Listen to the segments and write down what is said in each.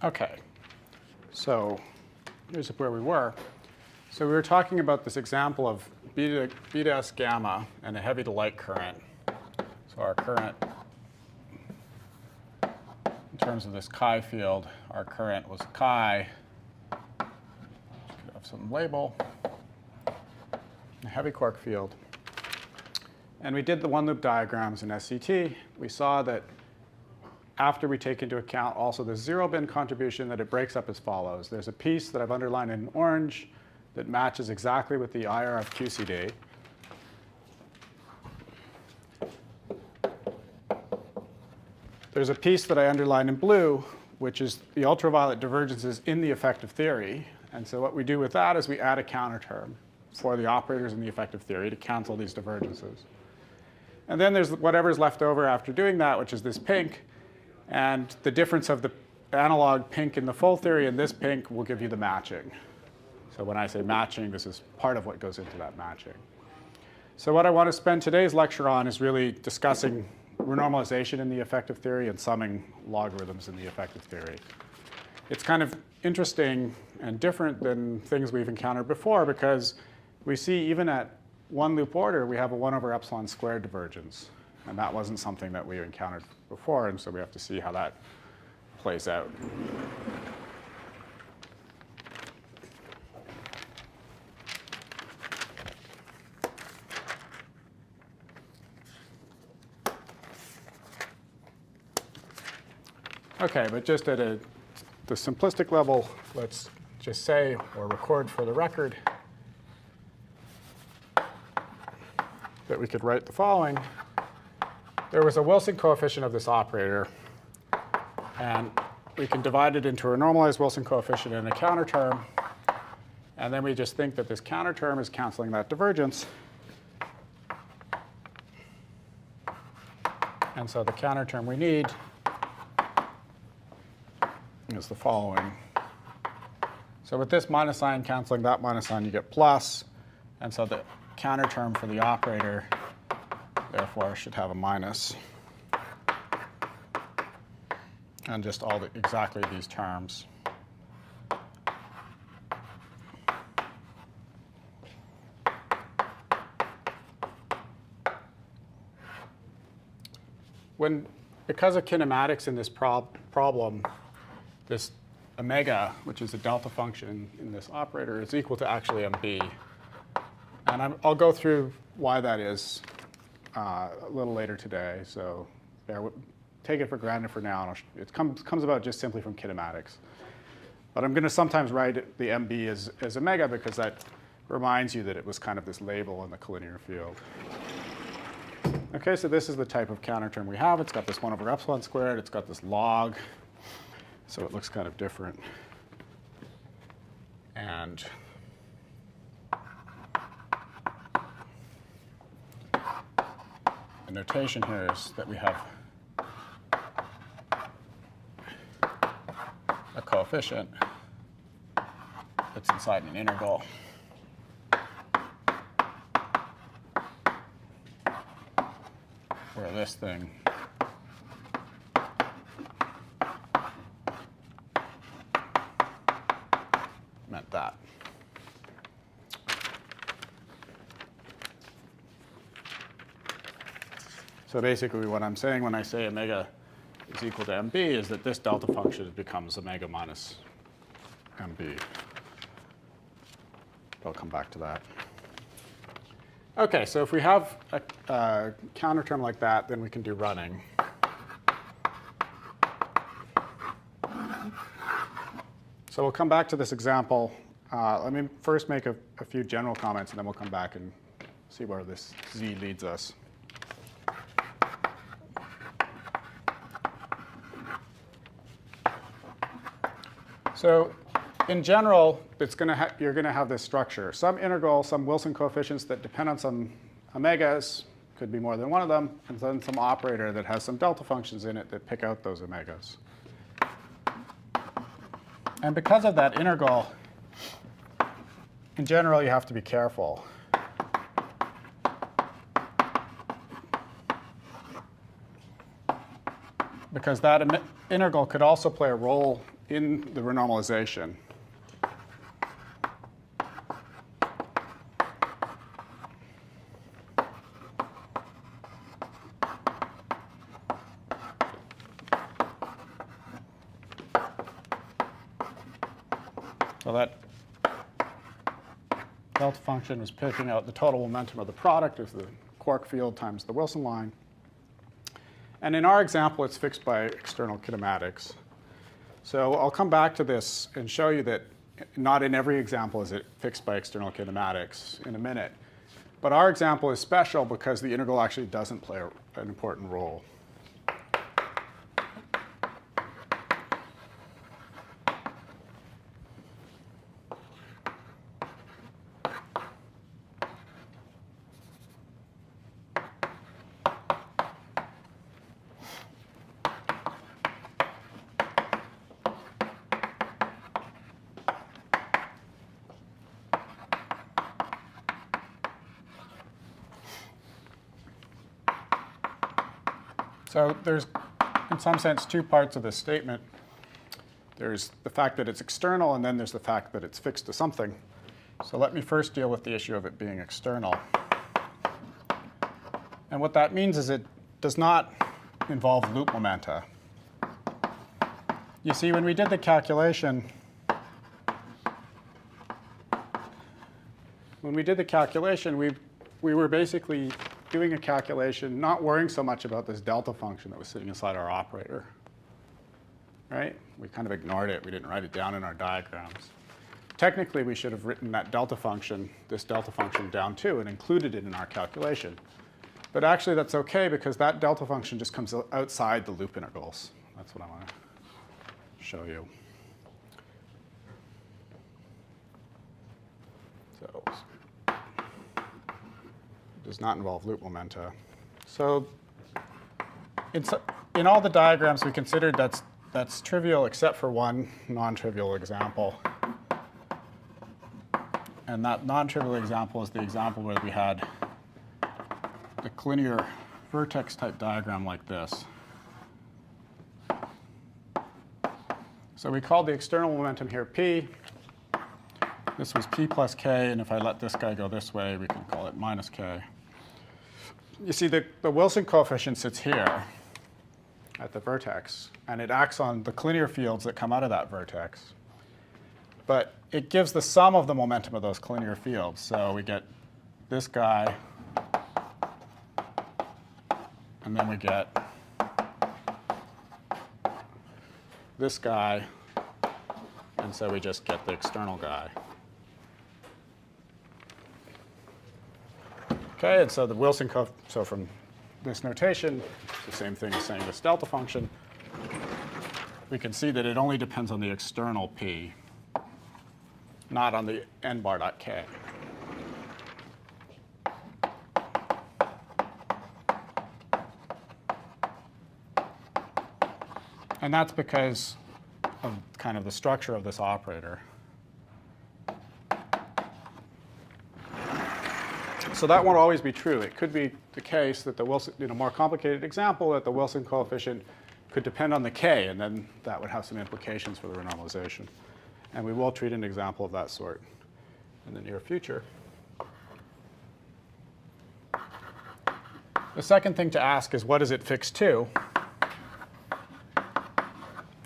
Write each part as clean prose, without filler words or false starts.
OK, so here's where we were. So we were talking about this example of beta S gamma and a heavy to light current. So our current, in terms of this chi field, our current was chi. Should have some label. A heavy quark field. And we did the one-loop diagrams in SCT. We saw that after we take into account also the zero-bin contribution, that it breaks up as follows. There's a piece that I've underlined in orange that matches exactly with the IR of QCD. There's a piece that I underlined in blue, which is the ultraviolet divergences in the effective theory. And so what we do with that is we add a counter term for the operators in the effective theory to cancel these divergences. And then there's whatever's left over after doing that, which is this pink. And the difference of the analog pink in the full theory and this pink will give you the matching. So when I say matching, this is part of what goes into that matching. So what I want to spend today's lecture on is really discussing renormalization in the effective theory and summing logarithms in the effective theory. It's kind of interesting and different than things we've encountered before because we see even at one loop order, we have a 1 over epsilon squared divergence. And that wasn't something that we encountered before, and so we have to see how that plays out. OK, but just at the simplistic level, let's just say or record for the record that we could write the following. There was a Wilson coefficient of this operator. And we can divide it into a normalized Wilson coefficient and a counter term. And then we just think that this counter term is canceling that divergence. And so the counter term we need is the following. So with this minus sign canceling that minus sign, you get plus. And so the counter term for the operator, therefore, should have a minus. And just exactly these terms. Because of kinematics in this problem, this omega, which is a delta function in this operator, is equal to actually mb. And I'll go through why that is a little later today. So take it for granted for now. It comes about just simply from kinematics. But I'm going to sometimes write the mb as omega because that reminds you that it was kind of this label in the collinear field. OK, so this is the type of counter term we have. It's got this 1 over epsilon squared. It's got this log. So it looks kind of different. And the notation here is that we have a coefficient that's inside an integral. Where this thing meant that. So basically what I'm saying when I say omega is equal to mb is that this delta function becomes omega minus mb. I'll come back to that. OK, so if we have a counter term like that, then we can do running. So we'll come back to this example. Let me first make a few general comments, and then we'll come back and see where this z leads us. So in general, you're going to have this structure. Some integral, some Wilson coefficients that depend on some omegas, could be more than one of them, and then some operator that has some delta functions in it that pick out those omegas. And because of that integral, in general, you have to be careful. Because that integral could also play a role in the renormalization. So that delta function is picking out the total momentum of the product as the quark field times the Wilson line. And in our example, it's fixed by external kinematics. So I'll come back to this and show you that not in every example is it fixed by external kinematics in a minute. But our example is special because the integral actually doesn't play an important role. So there's, in some sense, two parts of this statement. There's the fact that it's external, and then there's the fact that it's fixed to something. So let me first deal with the issue of it being external. And what that means is it does not involve loop momenta. You see, when we did the calculation, we were basically doing a calculation, not worrying so much about this delta function that was sitting inside our operator, right? We kind of ignored it. We didn't write it down in our diagrams. Technically, we should have written that delta function, this delta function down too, and included it in our calculation. But actually, that's OK, because that delta function just comes outside the loop integrals. That's what I want to show you. So does not involve loop momenta. So in all the diagrams we considered, that's trivial except for one non-trivial example. And that non-trivial example is the example where we had the linear vertex type diagram like this. So we called the external momentum here P. This was P plus K, and if I let this guy go this way, we can call it minus K. You see, the Wilson coefficient sits here at the vertex, and it acts on the linear fields that come out of that vertex. But it gives the sum of the momentum of those linear fields. So we get this guy, and then we get this guy, and so we just get the external guy. Okay, and so the Wilson coefficient, so from this notation, it's the same thing as saying this delta function. We can see that it only depends on the external P, not on the n bar dot K. And that's because of kind of the structure of this operator. So that won't always be true. It could be the case that the Wilson, in a more complicated example, that the Wilson coefficient could depend on the K, and then that would have some implications for the renormalization. And we will treat an example of that sort in the near future. The second thing to ask is, what is it fixed to?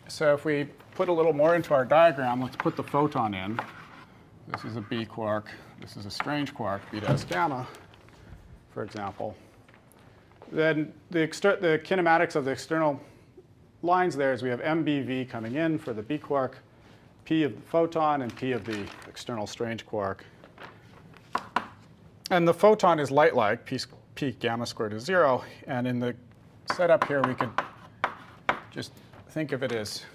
So if we put a little more into our diagram, let's put the photon in. This is a B quark. This is a strange quark, beta S gamma, for example. Then the kinematics of the external lines there is we have MBV coming in for the B quark, P of the photon, and P of the external strange quark. And the photon is light-like. P gamma squared is 0. And in the setup here, we could just think of it as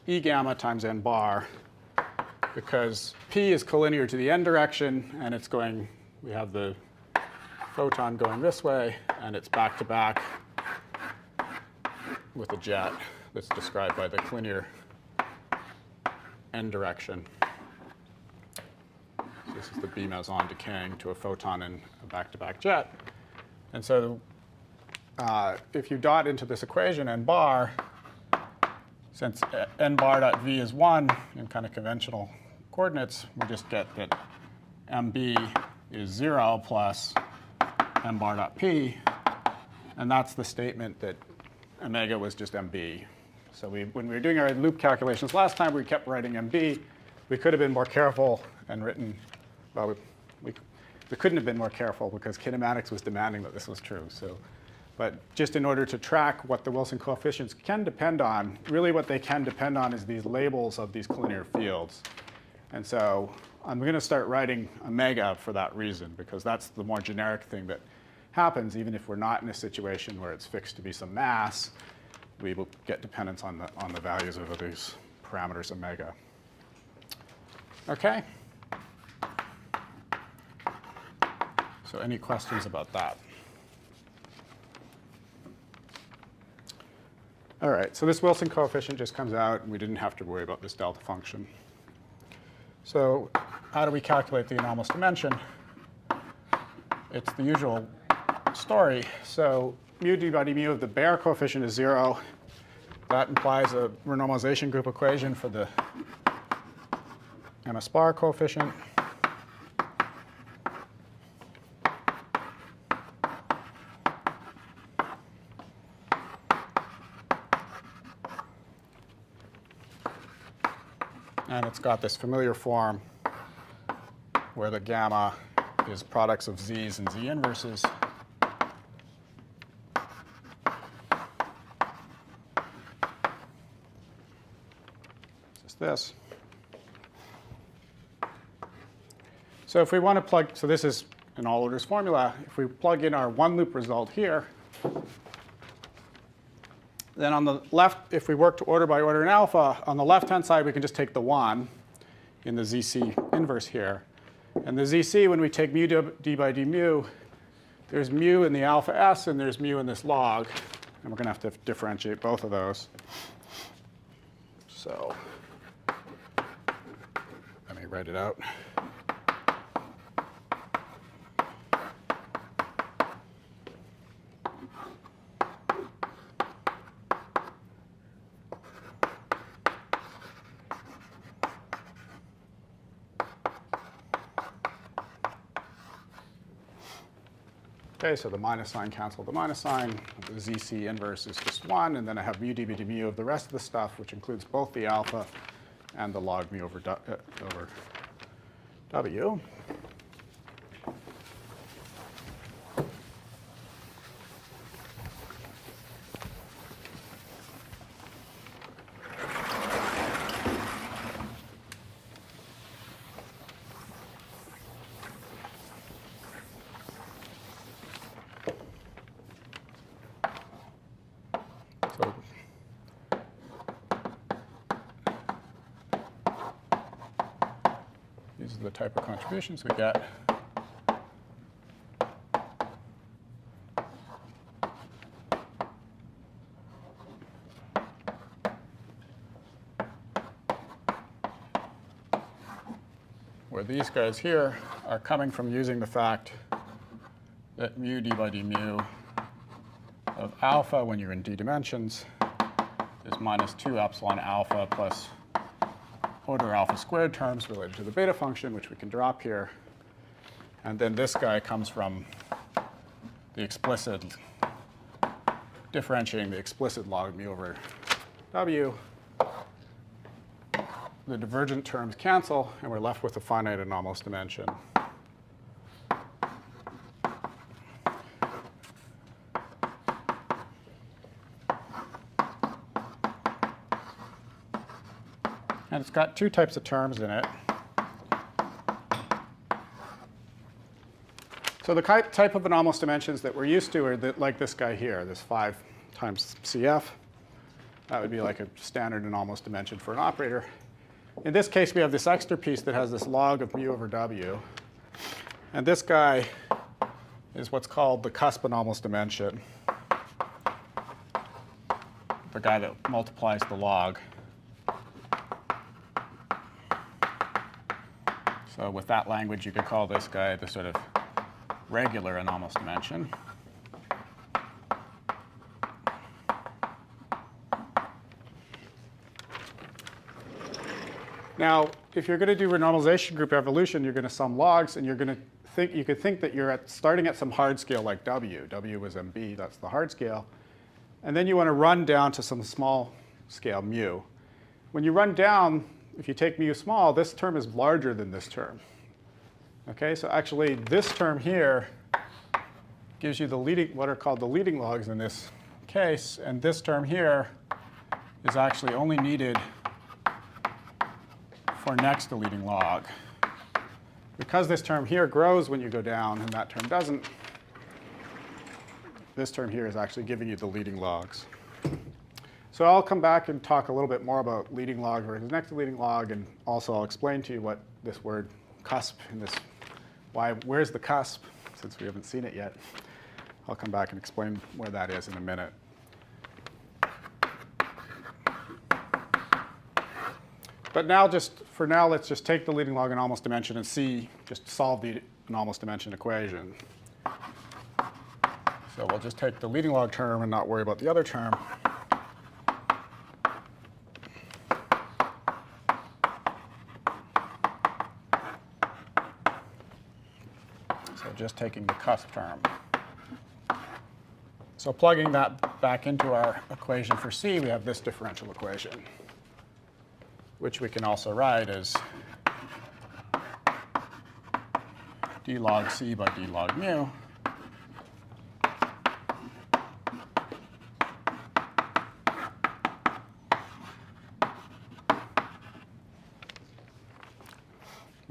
E gamma times n bar, because P is collinear to the n direction, and it's going, we have the photon going this way, and it's back-to-back with a jet that's described by the collinear n direction. So this is the B meson decaying to a photon in a back-to-back jet. And so if you dot into this equation n bar, since n bar dot v is 1 in kind of conventional coordinates, we just get that mb is 0 plus m bar dot p. And that's the statement that omega was just mb. So when we were doing our loop calculations last time, we kept writing mb. We could have been more careful and written, well, we couldn't have been more careful because kinematics was demanding that this was true. So, but just in order to track what the Wilson coefficients can depend on, really what they can depend on is these labels of these collinear fields. And so I'm going to start writing omega for that reason, because that's the more generic thing that happens, even if we're not in a situation where it's fixed to be some mass. We will get dependence on the values of these parameters omega. OK? So any questions about that? All right, so this Wilson coefficient just comes out, and we didn't have to worry about this delta function. So how do we calculate the anomalous dimension? It's the usual story. So mu d by d mu of the bare coefficient is 0. That implies a renormalization group equation for the MS bar coefficient. And it's got this familiar form where the gamma is products of z's and z inverses. Just this. So if we want to plug, so this is an all orders formula. If we plug in our one loop result here, then on the left, if we work to order by order in alpha, on the left-hand side, we can just take the 1 in the ZC inverse here. And the ZC, when we take mu d by d mu, there's mu in the alpha s, and there's mu in this log. And we're going to have to differentiate both of those. So let me write it out. Okay, so the minus sign canceled the minus sign. The ZC inverse is just 1. And then I have mu d by d mu of the rest of the stuff, which includes both the alpha and the log mu over W. These are the type of contributions we get. Where these guys here are coming from using the fact that mu d by d mu of alpha when you're in d dimensions is minus 2 epsilon alpha plus order alpha squared terms related to the beta function, which we can drop here. And then this guy comes from the explicit, differentiating the explicit log mu over W. The divergent terms cancel, and we're left with a finite anomalous dimension. And it's got two types of terms in it. So the type of anomalous dimensions that we're used to are like this guy here, this 5 times CF. That would be like a standard anomalous dimension for an operator. In this case, we have this extra piece that has this log of mu over W. And this guy is what's called the cusp anomalous dimension, the guy that multiplies the log. So with that language, you could call this guy the sort of regular anomalous dimension. Now, if you're going to do renormalization group evolution, you're going to sum logs, and you're going to think, you could think that you're starting at some hard scale like W. W was MB, that's the hard scale. And then you want to run down to some small scale, mu. When you run down, if you take mu small, this term is larger than this term. Okay, so actually this term here gives you the leading, what are called the leading logs in this case, and this term here is actually only needed for next to leading log. Because this term here grows when you go down and that term doesn't, this term here is actually giving you the leading logs. So I'll come back and talk a little bit more about leading log versus next to leading log, and also I'll explain to you what this word cusp and this, where's the cusp, since we haven't seen it yet. I'll come back and explain where that is in a minute. But now, for now, let's just take the leading log anomalous dimension and just solve the anomalous dimension equation. So we'll just take the leading log term and not worry about the other term. So just taking the cusp term. So plugging that back into our equation for C, we have this differential equation, which we can also write as d log C by d log mu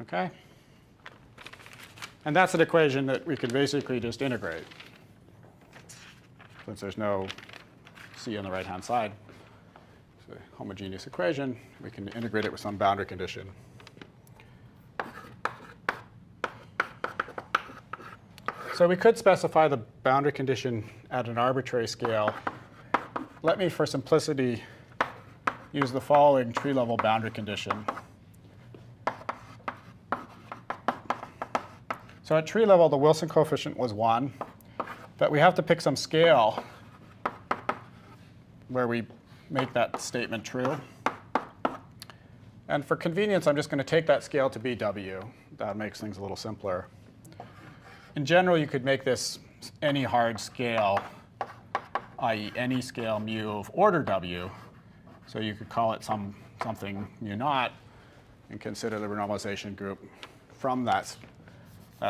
okay? And that's an equation that we can basically just integrate, since there's no C on the right-hand side. It's a homogeneous equation. We can integrate it with some boundary condition. So we could specify the boundary condition at an arbitrary scale. Let me, for simplicity, use the following tree-level boundary condition. So at tree level, the Wilson coefficient was 1. But we have to pick some scale where we make that statement true. And for convenience, I'm just going to take that scale to be W. That makes things a little simpler. In general, you could make this any hard scale, i.e. any scale mu of order W. So you could call it something mu naught and consider the renormalization group from that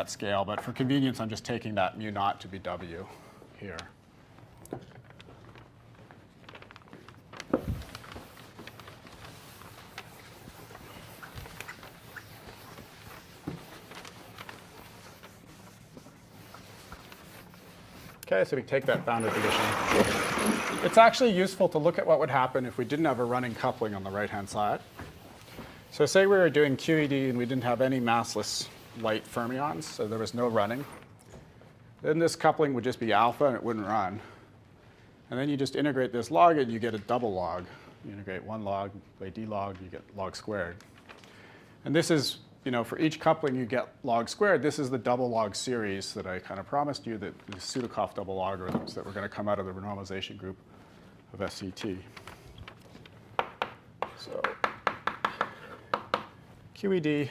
scale. But for convenience, I'm just taking that mu naught to be W here. Okay, so we take that boundary condition. It's actually useful to look at what would happen if we didn't have a running coupling on the right-hand side. So say we were doing QED and we didn't have any massless light fermions, so there was no running. Then this coupling would just be alpha and it wouldn't run. And then you just integrate this log and you get a double log. You integrate one log by d log, you get log squared. And this is, for each coupling you get log squared. This is the double log series that I kind of promised you, that the Sudakov double logarithms that were going to come out of the renormalization group of SCT. So QED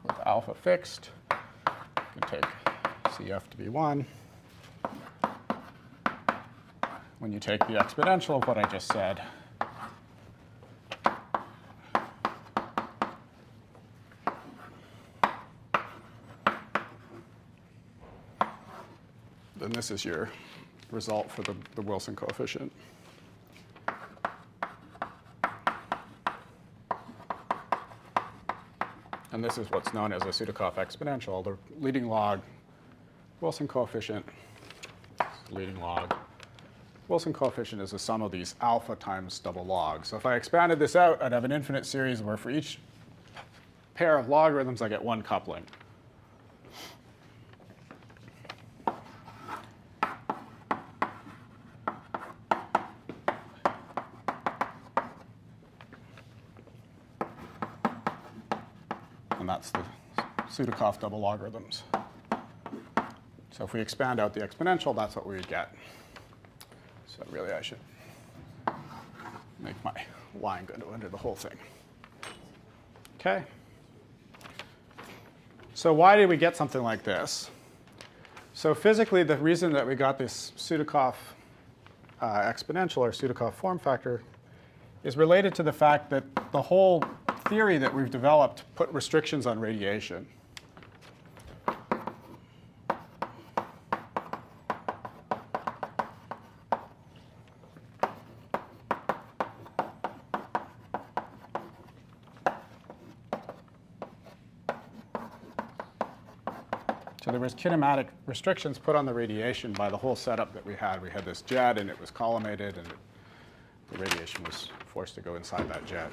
with alpha fixed, you can take CF to be 1. When you take the exponential of what I just said, then this is your result for the Wilson coefficient. And this is what's known as a Sudakov exponential, the leading log Wilson coefficient, leading log. Wilson coefficient is the sum of these alpha times double logs. So if I expanded this out, I'd have an infinite series where for each pair of logarithms, I get one coupling. And that's the Sudakov double logarithms. So if we expand out the exponential, that's what we would get. So really I should make my line go under the whole thing. Okay? So why did we get something like this? So physically, the reason that we got this Sudakov exponential or Sudakov form factor is related to the fact that the whole theory that we've developed put restrictions on radiation. So there was kinematic restrictions put on the radiation by the whole setup that we had. We had this jet, and it was collimated, and the radiation was forced to go inside that jet.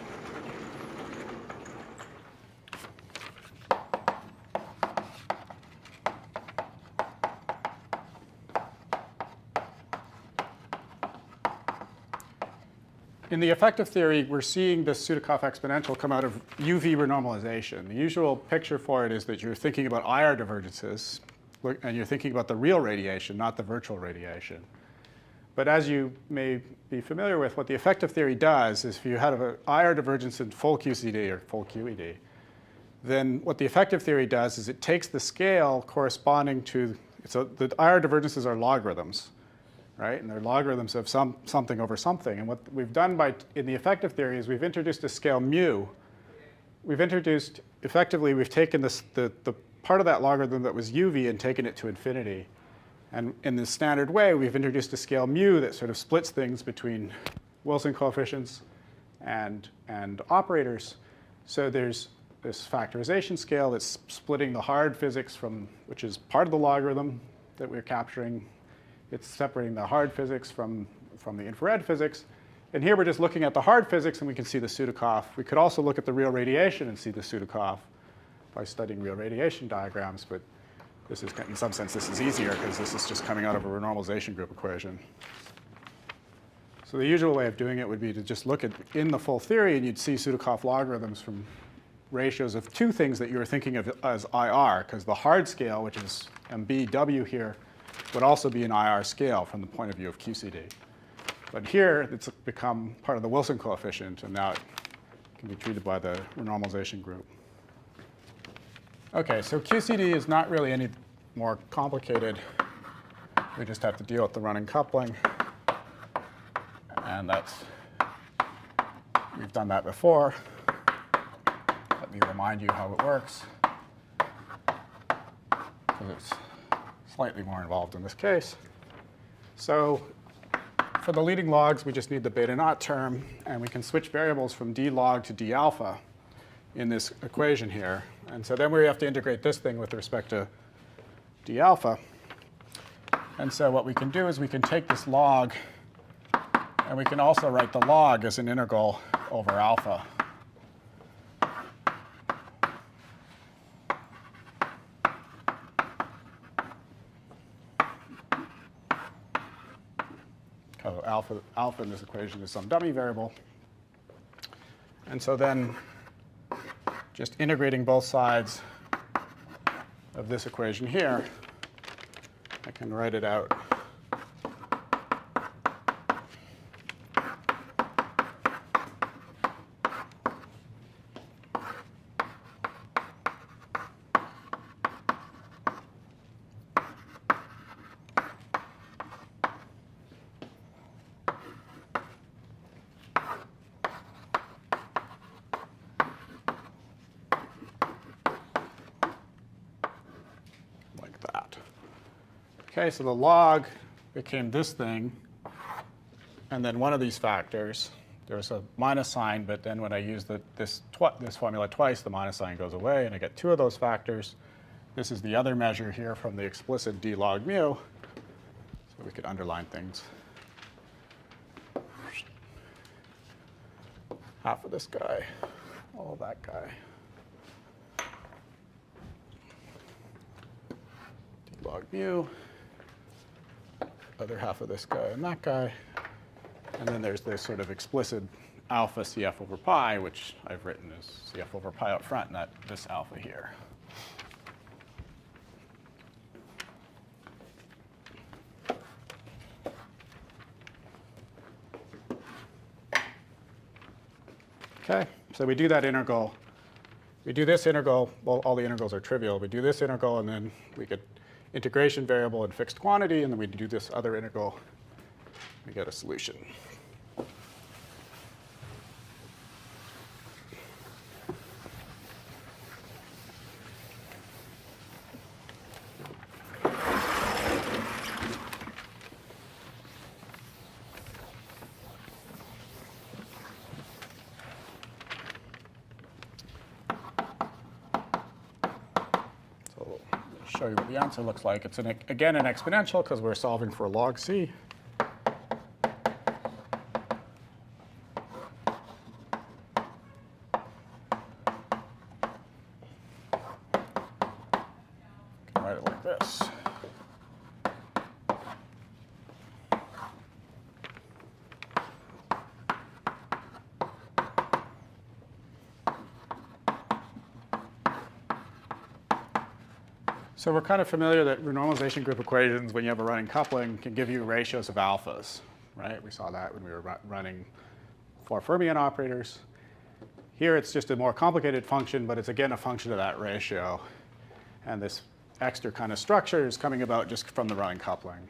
In the effective theory, we're seeing this Sudakov exponential come out of UV renormalization. The usual picture for it is that you're thinking about IR divergences, and you're thinking about the real radiation, not the virtual radiation. But as you may be familiar with, what the effective theory does is if you have an IR divergence in full QCD or full QED, then what the effective theory does is it takes the scale corresponding to, so the IR divergences are logarithms, right? And they're logarithms of something over something. And what we've done in the effective theory is we've introduced a scale mu. Effectively, we've taken the part of that logarithm that was UV and taken it to infinity. And in the standard way, we've introduced a scale mu that sort of splits things between Wilson coefficients and operators. So there's this factorization scale that's splitting the hard physics which is part of the logarithm that we're capturing. It's separating the hard physics from the infrared physics. And here we're just looking at the hard physics, and we can see the Sudakov. We could also look at the real radiation and see the Sudakov by studying real radiation diagrams. But this is, in some sense, this is easier because this is just coming out of a renormalization group equation. So the usual way of doing it would be to just look in the full theory, and you'd see Sudakov logarithms from ratios of two things that you were thinking of as IR, because the hard scale, which is MBW here, would also be an IR scale from the point of view of QCD. But here, it's become part of the Wilson coefficient, and now it can be treated by the renormalization group. OK, so QCD is not really any more complicated. We just have to deal with the running coupling. And we've done that before. Let me remind you how it works, because it's slightly more involved in this case. So for the leading logs, we just need the beta naught term, and we can switch variables from d log to d alpha in this equation here. And so then we have to integrate this thing with respect to d alpha. And so what we can do is we can take this log, and we can also write the log as an integral over alpha. Alpha in this equation is some dummy variable. And so then just integrating both sides of this equation here, I can write it out. OK, so the log became this thing. And then one of these factors, there's a minus sign. But then when I use this formula twice, the minus sign goes away. And I get two of those factors. This is the other measure here from the explicit d log mu. So we could underline things. Half of this guy, all of that guy. D log mu. Other half of this guy and that guy. And then there's this sort of explicit alpha CF over pi, which I've written as CF over pi out front, and this alpha here. Okay, so we do that integral. We do this integral, well, all the integrals are trivial. We do this integral, and then we get integration variable and fixed quantity, and then we do this other integral. We get a solution. Show you what the answer looks like. It's again an exponential because we're solving for log C. Can write it like this. So we're kind of familiar that renormalization group equations, when you have a running coupling, can give you ratios of alphas, right? We saw that when we were running for fermion operators. Here it's just a more complicated function, but it's again a function of that ratio. And this extra kind of structure is coming about just from the running coupling.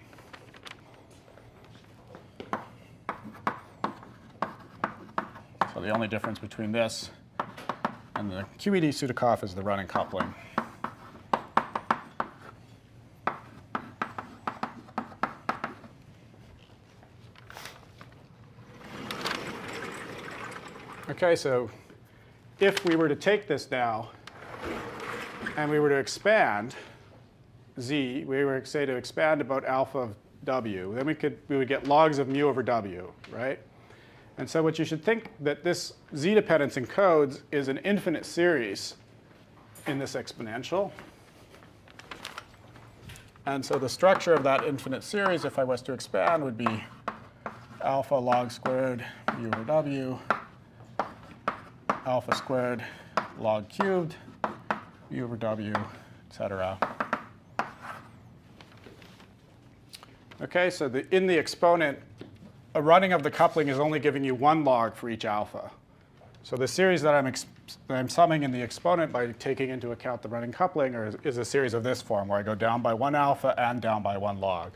So the only difference between this and the QED Sudakov is the running coupling. Okay, so if we were to take this now and we were to expand Z, we were, say, to expand about alpha of W, then we would get logs of mu over W, right? And so what you should think that this Z dependence encodes is an infinite series in this exponential. And so the structure of that infinite series, if I was to expand, would be alpha log squared mu over W, alpha squared log cubed, mu over W, et cetera. Okay, so in the exponent, a running of the coupling is only giving you one log for each alpha. So the series that I'm summing in the exponent by taking into account the running coupling is a series of this form, where I go down by one alpha and down by one log.